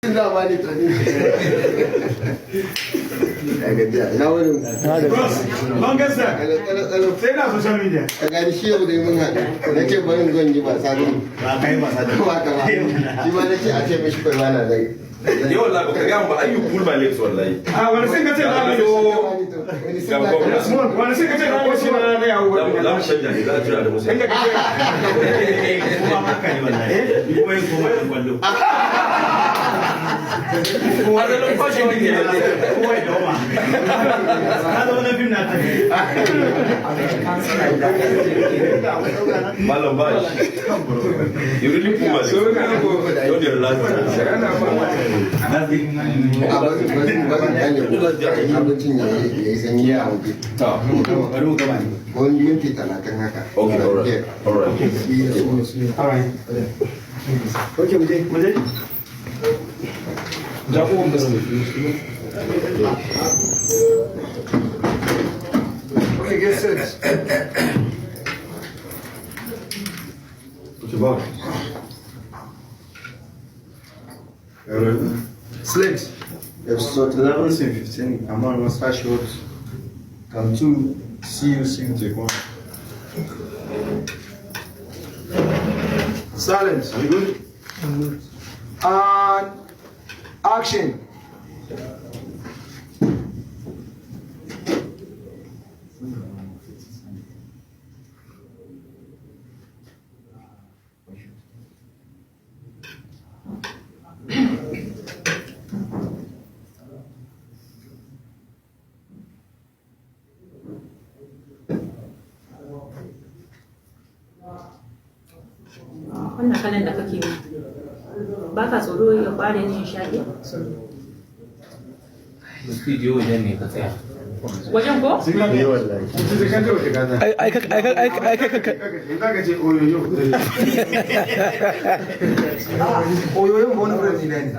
ina ba ni to ni ina wurin ban gasa sai na social media ka gani shi yau da mun haɗu na ce barin zan yi ba sani ba kai ba sa ba ka ba shi ma na ce a ce mishi kai mana zai yau wallahi baka ga ba ayyu pull my legs wallahi wani sai ka ce na yo wani sai ka ce na shi na yawo za mu shanja ne za a jira da musa inda ka ce kuma haka ne wallahi kuma yin kuma ɗan kwallo kuma da lokaci ne ke kuma ya dauma ka zo na bin na tafi malam bash you really pull my legs don't you relax abincin ya yi sanyi a waje wani minti 30 haka okay all right okay muje okay get set what's about Slate. Episode 11 and 15. I'm on my start short. Come to see you soon. Take one. Silence. Are you good? And action. Wannan kalan da kake yi ba ka tsoro ya fara yin shaƙi? Studio wajen ne ka tsaya. Wajen ko? Oyoyo wani wurin ne ne.